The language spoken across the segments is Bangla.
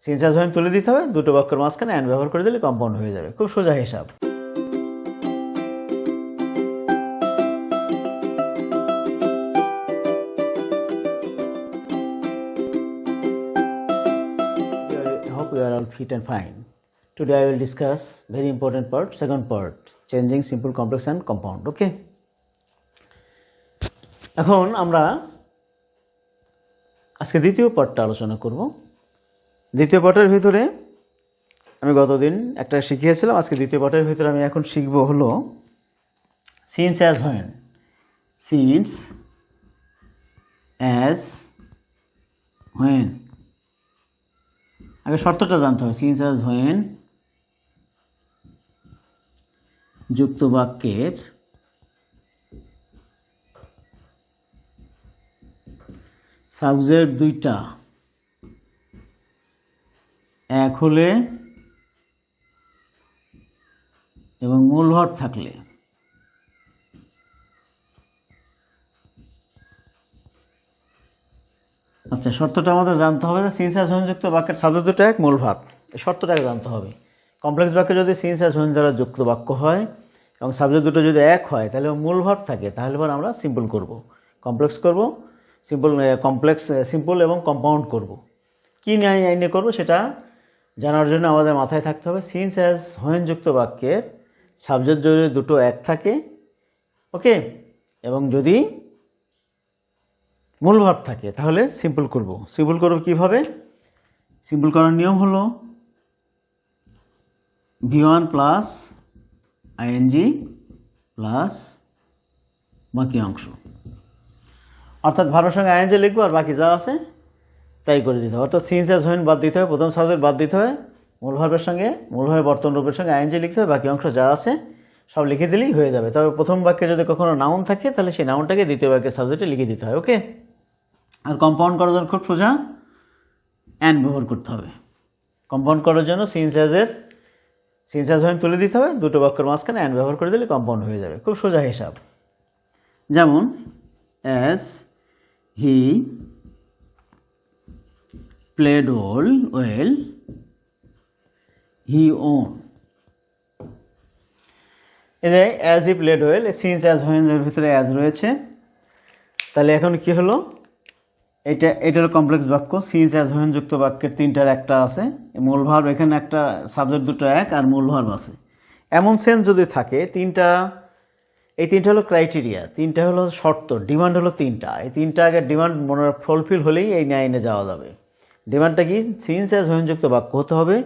সিন্স অ্যাজ হোয়েন তুলে দিতে হবে, দুটো বাক্যের মাঝখানে অ্যান্ড ব্যবহার করে দিলে কম্পাউন্ড হয়ে যাবে। খুব সোজা হিসাব। I hope you are all fit and fine. Today I will discuss very important part, second part, changing simple, complex and compound. Okay. এখন আমরা আজকে দ্বিতীয় পার্টটা আলোচনা করব। দ্বিতীয় পার্টের ভিতরে আমি গতদিন একটা শিখিয়েছিলাম, আজকে দ্বিতীয় পার্টের ভিতরে আমি এখন শিখব হলো since as when. Since as when, আগে শর্তটা জানতে হবে। সিন্স অ্যাজ হোয়েন যুক্ত বাক্যের সাবজেক্ট দুইটা এক হলে এবং মূল ভার্ব থাকলে আচ্ছা, শর্তটা আমাদের জানতে হবে যে সিন্স অ্যাজ হোয়েন যুক্ত বাক্যের সাবজেক্ট দুটো এক, মূল ভার্ব। এই শর্তটাকে জানতে হবে। কমপ্লেক্স বাক্যে যদি সিন্স অ্যাজ হোয়েন দ্বারা যুক্ত বাক্য হয় এবং সাবজেক্ট দুটো যদি এক হয় তাহলে মূল ভার্ব থাকে, তাহলে পর আমরা সিম্পল করব, কমপ্লেক্স করব, সিম্পল এবং কম্পাউন্ড করব। কী নিয়ে করব সেটা জানার জন্য আমাদের মাথায় থাকতে হবে সিন্স অ্যাজ হোয়েন যুক্ত বাক্যের সাবজেক্ট যদি দুটো এক থাকে, ওকে, এবং যদি মূল ভার্ব থাকে তাহলে সিম্পল করব। সিম্পল করব কীভাবে? সিম্পল করার নিয়ম হলো V1 প্লাস আইএনজি প্লাস বাকি অংশ, অর্থাৎ ভার্বের সঙ্গে আইএনজি লিখবো আর বাকি যা আছে তাই করে দিতে হবে। অর্থাৎ সিন্স অ্যাজ হোয়েন বাদ দিতে হবে, প্রথম সাবজেক্ট বাদ দিতে হবে, মূল ভার্বের সঙ্গে মূল ভার্বের বর্তমান রূপের সঙ্গে আইএনজি লিখতে হবে, বাকি অংশ যা আছে সব লিখে দিলেই হয়ে যাবে। তবে প্রথম বাক্যে যদি কখনো নাউন থাকে তাহলে সেই নাউনটাকে দ্বিতীয় বাক্যের সাবজেক্টে লিখে দিতে হয়, ওকে। আর কম্পাউন্ড করার জন্য খুব সোজা, অ্যান্ড ব্যবহার করতে হবে। কম্পাউন্ড করার জন্য সিন্স অ্যাজ হোয়েন তুলে দিতে হবে, দুটো বাক্যের মাঝখানে অ্যান্ড ব্যবহার করে দিলে কম্পাউন্ড হয়ে যাবে। খুব সোজা হিসাব। যেমন as he played well, he won. এই যে as he played well, since as when এর ভিতরে অ্যাজ রয়েছে, তাহলে এখন কি হলো? এটা হলো কমপ্লেক্স বাক্য। সিন্স অ্যাজ হোয়েন যুক্ত বাক্যের তিনটার একটা আছে, মূল ভার্ব এখানে একটা, সাবজেক্ট দুটো এক আর মূল ভার্ব আছে। এমন সেন্স যদি থাকে এই তিনটা হলো ক্রাইটেরিয়া, তিনটা হলো শর্ত, ডিমান্ড হলো তিনটা। এই তিনটা আগে ডিমান্ড মনে ফুলফিল হলেই এই লাইনে যাওয়া যাবে। ডিমান্ডটা কি? সিন্স অ্যাজ হোয়েন যুক্ত বাক্য হতে হবে,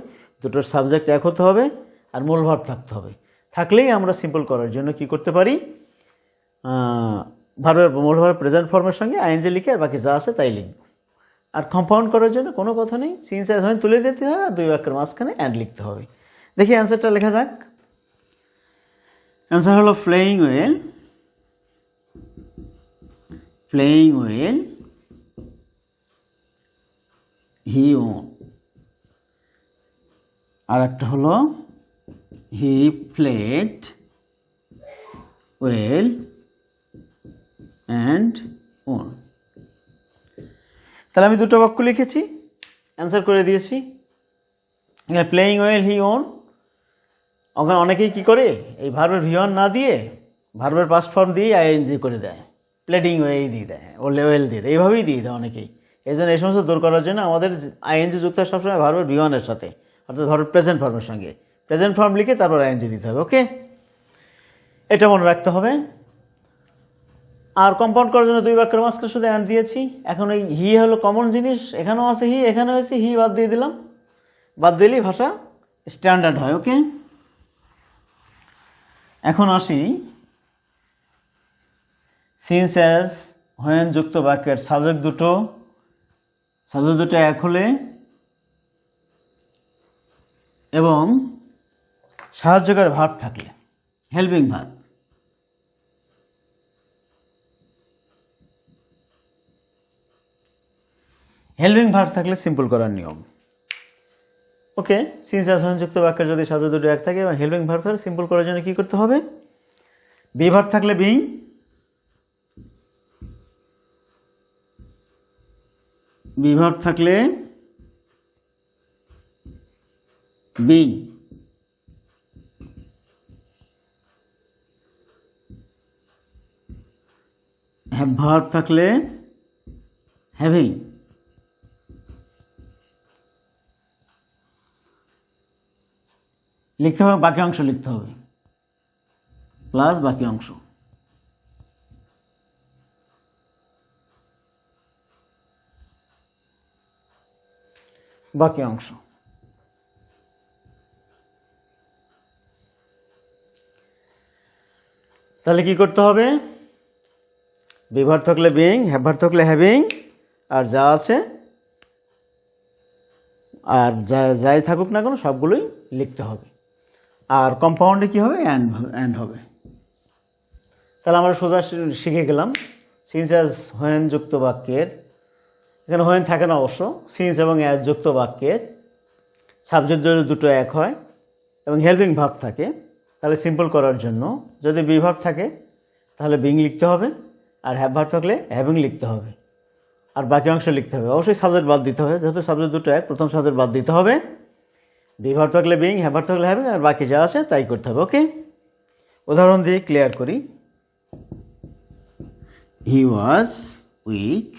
দুটোর সাবজেক্ট এক হতে হবে আর মূল ভার্ব থাকতে হবে। থাকলেই আমরা সিম্পল করার জন্য কি করতে পারি? ভার্বের মূল ভার্ব প্রেজেন্ট ফর্মের সঙ্গে আইএনজি লিখে আর বাকি যা আছে তাই লিখব। আর কম্পাউন্ড করার জন্য কোনো কথা নেই, সিন্স অ্যাজ হোয়েন তুলে দিতে হবে আর দুই বাক্যের মাঝখানে অ্যান্ড লিখতে হবে। দেখি অ্যান্সারটা লেখা যাক। অ্যান্সার হলো প্লেয়িং ওয়েল, হি ওন। আর একটা হলো he played well and won. তাহলে আমি দুটো বাক্য লিখেছি, অ্যান্সার করে দিয়েছি। এখানে প্লেয়িং ওয়েল, হি ওন। ওখানে অনেকেই কী করে, এই ভার্বের V1 না দিয়ে ভার্বের পাস্ট ফর্ম দিয়ে আইএনজি করে দেয়, প্লেডিং ওয়েই দিয়ে দেয়, ওয়েল দিয়ে দেয়, এইভাবেই দিয়ে দেয় অনেকেই। এই জন্য এই সমস্ত দূর করার জন্য আমাদের আইএনজি যুক্ত হয় সবসময় ভার্বের V1 এর সাথে, অর্থাৎ ভার্বের প্রেজেন্ট ফর্মের সঙ্গে। প্রেজেন্ট ফর্ম লিখে তারপর আইএনজি দিতে হবে, ওকে। এটা মনে রাখতে হবে। আর কম্পাউন্ড করার জন্য দুই বাক্যের মাঝখানে শুধু অ্যান্ড দিয়েছি। এখন এই হি হলো কমন জিনিস, এখানেও আছে হি, এখানেও আছে হি, বাদ দিয়ে দিলাম। বাদ দিলেই ভাষা স্ট্যান্ডার্ড হয়, ওকে। এখন আসি সিন্স অ্যাজ হোয়েন যুক্ত বাক্যের সাবজেক্ট দুটো এক হলে এবং সাহায্যকারী ভার্ব থাকলে, হেল্পিং ভার্ব। হেল্পিং ভার্ব থাকলে সিম্পল করার নিয়ম, ওকে। সিন্স অ্যাজ হোয়েন যুক্ত বাক্যের যদি সাবজেক্ট দুটো এক থাকে এবং হেল্পিং ভার্ব থাকলে সিম্পল করার জন্য কি করতে হবে? বি ভার্ব থাকলে বিং, বি ভার্ব থাকলে being, have verb থাকলে having, লিখতে হবে বাকি অংশ লিখতে হবে প্লাস বাকি অংশ। বাকি অংশ তাহলে কি করতে হবে? be verb থাকলে being, have verb থাকলে having, আর যা আছে আর যাই থাকুক না কেন সবগুলোই লিখতে হবে। আর কম্পাউন্ডে কি হবে? অ্যান্ড হবে। তাহলে আমরা সোজা শিখে গেলাম সিন্স অ্যাজ হোয়েন যুক্ত বাক্যের, এখানে হোয়েন থাকে না অবশ্য, সিন্স এবং অ্যাজ যুক্ত বাক্যের সাবজেক্ট যদি দুটো এক হয় এবং হেল্পিং ভার্ব থাকে, তাহলে সিম্পল করার জন্য যদি বি ভার্ব থাকে তাহলে বিং লিখতে হবে, আর হ্যাভ ভার্ব থাকলে হ্যাভিং লিখতে হবে, আর বাকি অংশ লিখতে হবে। অবশ্যই সাবজেক্ট বাদ দিতে হবে, যেহেতু সাবজেক্ট দুটো এক, প্রথম সাবজেক্ট বাদ দিতে হবে। বি ভার্ব থাকলে বিং, হ্যাভ ভার্ব থাকলে হ্যাভিং, আর বাকি যা আছে তাই করতে হবে। ওকে, উদাহরণ দিয়ে ক্লিয়ার করি। He was weak,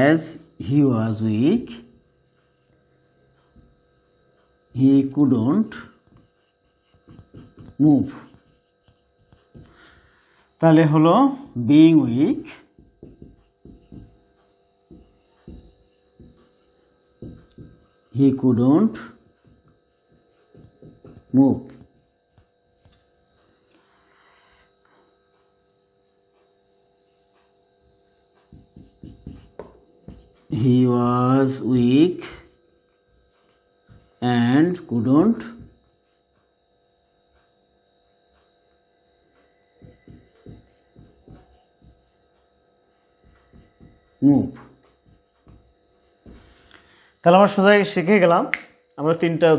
as he was weak, he couldn't move. তাহলে হলো being weak, he couldn't move. He was weak and couldn't move. তাহলে আমরা সোজা শিখে গেলাম, আমরা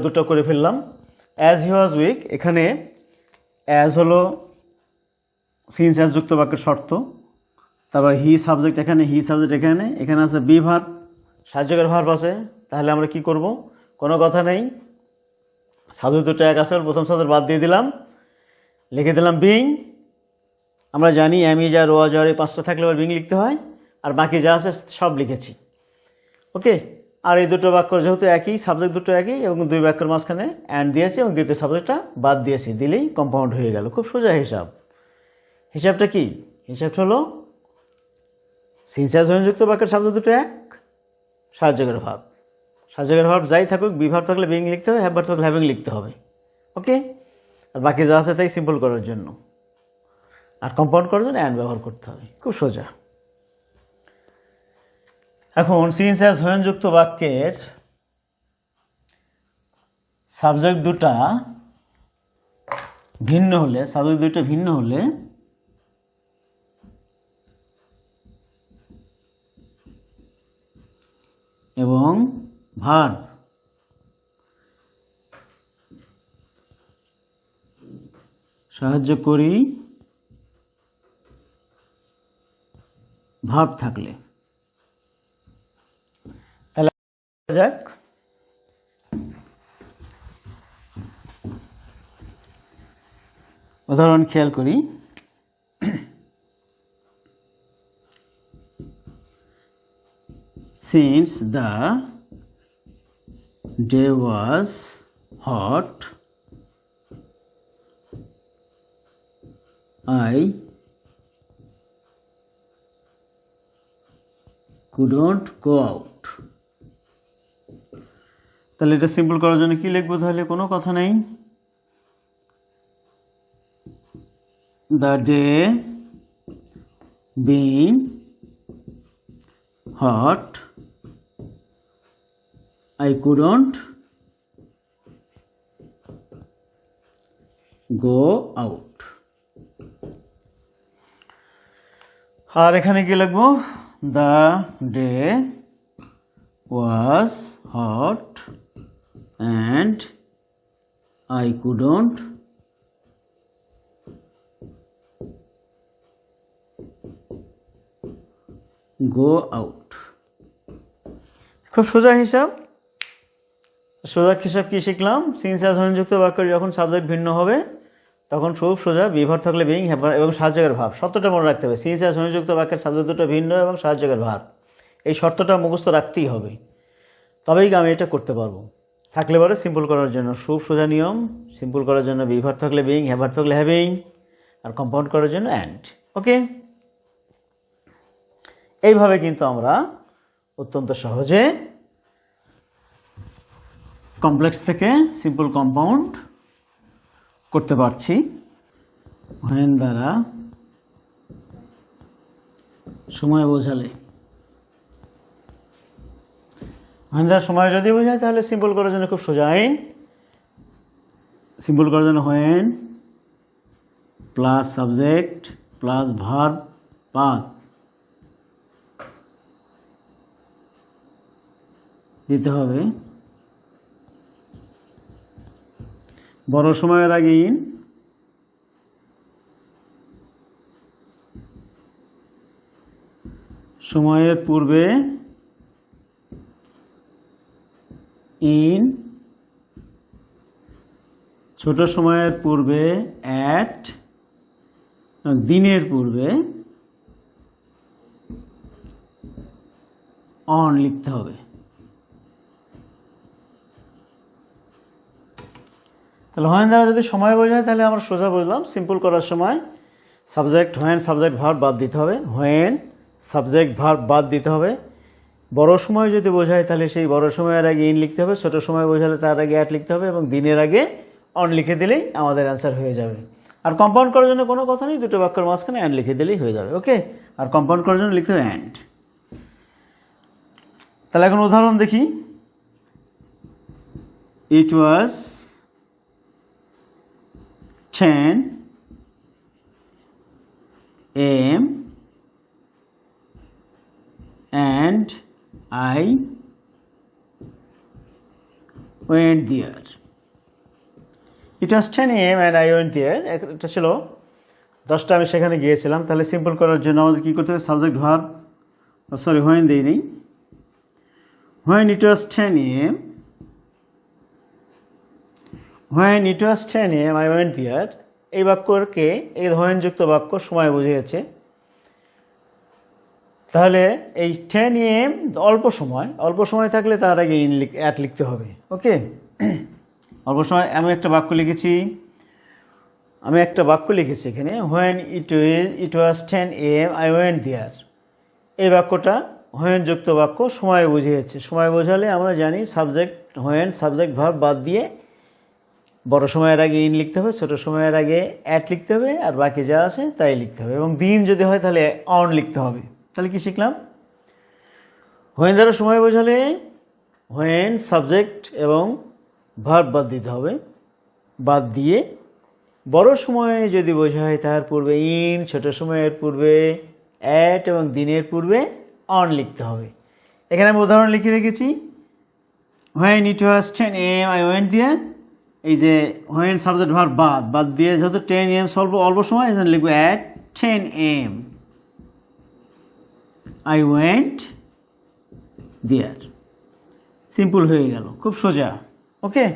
দুটো করে ফেললাম। অ্যাজ হি ওয়াজ উইক, এখানে অ্যাজ হলো সিন্স অ্যাজ যুক্ত বাক্যের শর্ত, তারপর হি সাবজেক্ট এখানে, হি সাবজেক্ট এখানে আছে বি ভার্ব, সাহায্যকারী ভার্ব আছে। তাহলে আমরা কি করব? কোনো কথা নেই, সাবজেক্ট দুটো এক আছে, প্রথম সাবজেক্ট বাদ দিয়ে দিলাম, লিখে দিলাম বিং। আমরা জানি এম ইজ আর ওয়াজ আর এই পাঁচটা থাকলে আবার বিং লিখতে হয়, আর বাকি যা আছে সব লিখেছি। ওকে, আর এই দুটো বাক্য যেহেতু একই, সাবজেক্ট দুটো একই এবং দুই বাক্যের মাঝখানে অ্যান্ড দিয়েছি এবং দ্বিতীয় সাবজেক্টটা বাদ দিয়েছি, দিলেই কম্পাউন্ড হয়ে গেল। খুব সোজা হিসাব। হিসাবটা কি? হিসাবটা হলো সিন্স অ্যাজ হোয়েন যুক্ত বাক্যের শব্দ দুটো এক, সাহায্যকারী ভার্ব, সাহায্যকারী ভার্ব যাই থাকুক, বি ভার্ব থাকলে বিং লিখতে হবে, হ্যাভ ভার্ব থাকলে হ্যাভিং লিখতে হবে। ওকে, আর বাকি যা আছে তাই সিম্পল করার জন্য, আর কম্পাউন্ড করার জন্য অ্যান্ড ব্যবহার করতে হবে। খুব সোজা। এখন সিন্স অ্যাজ হোয়েন যুক্ত বাক্যের সাবজেক্ট দুটা ভিন্ন হলে, সাবজেক্ট দুটো ভিন্ন হলে এবং ভার্ব সাহায্যকারী ভার্ব থাকলে, তাহলে যাক উদাহরণ খেয়াল করি। Since the day was hot, I couldn't go out. তাহলে এটা সিম্পল করার জন্য কি লিখবো? তাহলে কোনো কথা নেই, the day being hot, I couldn't go out. আর এখানে কি লিখবো? The day was hot and I couldn't go out. খুব সোজা হিসাব। সোজা হিসাব কি শিখলাম? সিন্স অ্যাজ যুক্ত বাক্য যখন সাবজেক্ট ভিন্ন হবে তখন খুব সোজা বিভার থাকলে বিং এবং সাহায্যের ভাব। শর্তটা মনে রাখতে হবে, সিন্স অ্যাজ যুক্ত বাক্যের সাবজেক্ট দুটো ভিন্ন এবং সাহায্যের ভাব, এই শর্তটা মুখস্থ রাখতেই হবে, তবেই আমি এটা করতে পারবো। থাকলে পরে সিম্পল করার জন্য খুব সোজা নিয়ম, সিম্পল করার জন্য বিভার থাকলে বিং, হ্যাভার থাকলে হ্যাভিং, আর কম্পাউন্ড করার জন্য অ্যান্ড। ওকে, এইভাবে কিন্তু আমরা অত্যন্ত সহজে কমপ্লেক্স থেকে সিম্পল কম্পাউন্ড করতে পারছি। হোয়েন দ্বারা সময় বোঝালে, হোয়েন দ্বারা সময় যদি বোঝায় তাহলে সিম্পল করার জন্য খুব সোজা আইন। সিম্পল করার জন্য when plus subject plus verb path দিতে হবে। বড় সময়ের আগে ইন, সময়ের পূর্বে ইন, ছোট সময়ের পূর্বে অ্যাট, দিনের পূর্বে অন লিখতে হবে। তাহলে হোয়েন দ্বারা যদি সময় বোঝায় তাহলে আমরা সোজা বুঝলাম, সিম্পল করার সময় সাবজেক্ট হোয়েন সাবজেক্ট ভার্ব বাদ দিতে হবে, হোয়েন সাবজেক্ট ভার্ব বাদ দিতে হবে। বড় সময় যদি বোঝায় তাহলে সেই বড় সময়ের আগে ইন লিখতে হবে, ছোট সময় বোঝালে তার আগে অ্যাট লিখতে হবে এবং দিনের আগে অন লিখে দিলেই আমাদের অ্যান্সার হয়ে যাবে। আর কম্পাউন্ড করার জন্য কোনো কথা নেই, দুটো বাক্যের মাঝখানে অ্যান্ড লিখে দিলেই হয়ে যাবে। ওকে, আর কম্পাউন্ড করার জন্য লিখতে হবে অ্যান্ড। তাহলে এখন উদাহরণ দেখি। ইট ওয়াজ 10 AM and I went there. It was 10 AM and I went there. এটা ছিল 10টা, আমি সেখানে গিয়েছিলাম। তাহলে সিম্পল করার জন্য আমাদের কী করতে হবে? সাবজেক্ট ভার্ব, সরি হোয়েন দেইনি, when it was 10 AM, when it was 10 AM I went there। এই বাক্যকে এই হোয়েন যুক্ত বাক্য সময় বুঝিয়েছে। তাহলে এই 10 AM অল্প সময়, অল্প সময় থাকলে তার আগে ইন অ্যাট লিখতে হবে। ওকে, অল্প সময় আমি একটা বাক্য লিখেছি, এখানে when it was 10 AM I went there। এই বাক্যটা হোয়েন যুক্ত বাক্য সময় বুঝিয়েছে। সময় বোঝালে আমরা জানি সাবজেক্ট হোয়েন সাবজেক্ট ভার্ব বাদ দিয়ে বড় সময়ের আগে ইন লিখতে হবে, ছোট সময়ের আগে অ্যাট লিখতে হবে, আর বাকি যা আছে তাই লিখতে হবে, এবং দিন যদি হয় তাহলে অন লিখতে হবে। তাহলে কি শিখলাম? হোয়েন দ্বারা সময় বোঝালে হোয়েন সাবজেক্ট এবং ভার্ব বাদ দিতে হবে, বাদ দিয়ে বড় সময়ে যদি বোঝায় তার পূর্বে ইন, ছোট সময়ের পূর্বে অ্যাট এবং দিনের পূর্বে অন লিখতে হবে। এখানে আমি উদাহরণ লিখে রেখেছি। When it was 10 AM I went there। এই যে হোয়েন সাবজেক্ট ভার্ব বাদ দিয়ে যেহেতু 10 AM অল্প সময়, এখানে লিখবো at 10 AM I went there। Simple হয়ে গেল, খুব সোজা। ওকে,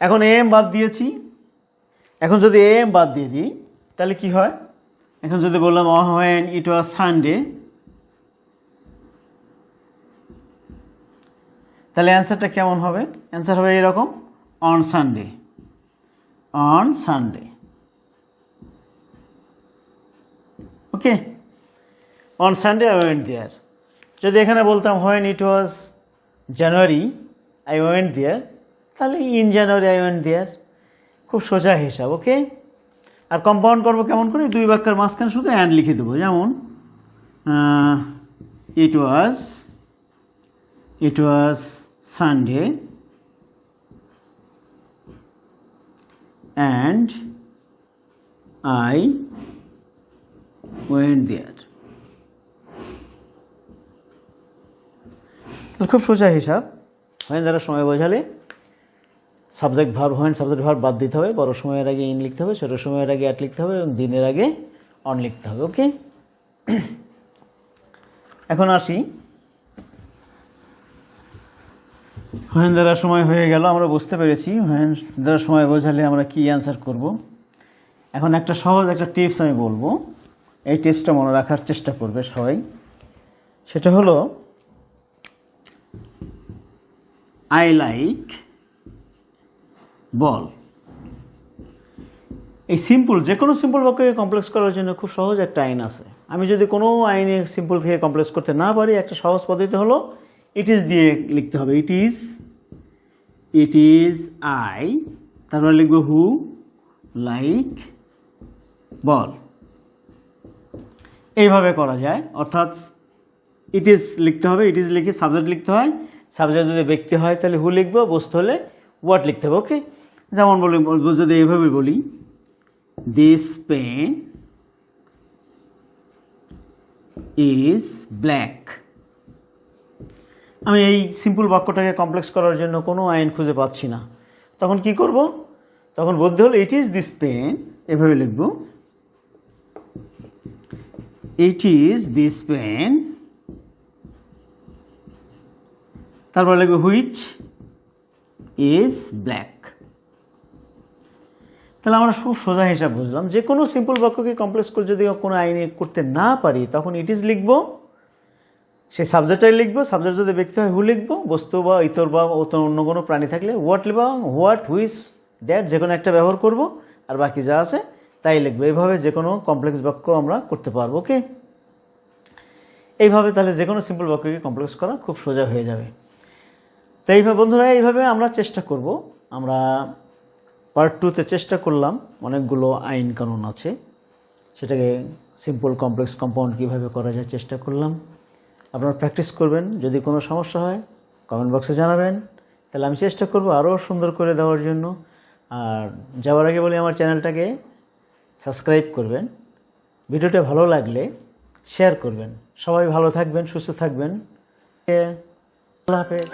এখন AM বাদ দিয়েছি, এখন যদি AM বাদ দিয়ে দিই তাহলে কি হয়? এখন যদি বললাম হোয়েন ইট ওয়াজ সানডে, তাহলে অ্যান্সারটা কেমন হবে? অ্যান্সার হবে এরকম, on Sunday, on Sunday. Okay, on Sunday I went there. যদি এখানে বলতাম when it was January I went there, তাহলে in January I went there. খুব সোজা হিসাব। ওকে, আর কম্পাউন্ড করবো কেমন করে? দুই বাক্যের মাঝখানে শুধু অ্যান্ড লিখে দেবো। যেমন ইট ওয়াজ Sunday and I went there। খুব সোজা হিসাব। হোয়েন দ্বারা সময় বোঝালে subject verb when subject verb বাদ দিতে হবে, বড় সময়ের আগে ইন লিখতে হবে, ছোট সময়ের আগে অ্যাট লিখতে হবে এবং দিনের আগে অন লিখতে হবে। ওকে, এখন আসি হোয়েন দ্বারা সময় হয়ে গেল, আমরা বুঝতে পেরেছি হোয়েন দ্বারা সময় বোঝালে আমরা কি অ্যান্সার করব। এখন একটা সহজ একটা টিপস আমি বলবো, এই টিপসটা মনে রাখার চেষ্টা করবে সবাই। সেটা হলো আই লাইক বল। এই সিম্পল, যে কোনো সিম্পল বাক্যকে কমপ্লেক্স করার জন্য খুব সহজ একটা আইন আছে। আমি যদি কোনো আইনে সিম্পল থেকে কমপ্লেক্স করতে না পারি, একটা সহজ পদ্ধতি হলো ইট ইজ দিয়ে লিখতে হবে। ইট ইজ আই, তারপরে লিখবো হু লাইক বল। এইভাবে করা যায়, অর্থাৎ ইট ইজ লিখতে হবে, ইট ইজ লিখে সাবজেক্ট লিখতে হয়, সাবজেক্ট যদি ব্যক্তি হয় তাহলে হু লিখবো, বস্তু হলে হোয়াট লিখতে হবে। ওকে, যেমন যদি এইভাবে বলি দিস পেন ইজ ব্ল্যাক। আমি এই সিম্পল বাক্যটাকে কমপ্লেক্স করার জন্য কোনো আইন খুঁজে পাচ্ছি না, তখন কি করব? তখন বলতে হলো ইট ইজ দিস পেন, এভাবে লিখব ইট ইজ দিস পেন, তারপর লিখব হুইচ ইজ ব্ল্যাক। তাহলে আমরা খুব সোজা হিসাব বুঝলাম, যে কোনো সিম্পল বাক্যকে কমপ্লেক্স করে যদি কোনো আইনে করতে না পারি, তখন ইট ইজ লিখবো, সেই সাবজেক্টটাই লিখবো, সাবজেক্ট যদি ব্যক্তি হয় হু লিখবো, বস্তু বা ইতর বা অন্য কোনো প্রাণী থাকলে হোয়াট লিখবো, হোয়াট হুইচ দ্যাট, যে কোনো একটা ব্যবহার করব, আর বাকি যা আছে তাই লিখবো। এইভাবে যে কোনো কমপ্লেক্স বাক্য আমরা করতে পারবো। ওকে, এইভাবে তাহলে যে কোনো সিম্পল বাক্যকে কমপ্লেক্স করা খুব সোজা হয়ে যাবে। তো এইভাবে বন্ধুরা, এইভাবে আমরা চেষ্টা করব। আমরা পার্ট 2-তে চেষ্টা করলাম, অনেকগুলো আইন কানুন আছে, সেটাকে সিম্পল কমপ্লেক্স কম্পাউন্ড কীভাবে করা যায় চেষ্টা করলাম। আপনারা প্র্যাকটিস করবেন, যদি কোনো সমস্যা হয় কমেন্ট বক্সে জানাবেন, তাহলে আমি চেষ্টা করব আরও সুন্দর করে দেওয়ার জন্য। আর যাওয়ার আগে বলি, আমার চ্যানেলটাকে সাবস্ক্রাইব করবেন, ভিডিওটা ভালো লাগলে শেয়ার করবেন। সবাই ভালো থাকবেন, সুস্থ থাকবেন। আল্লাহ হাফেজ।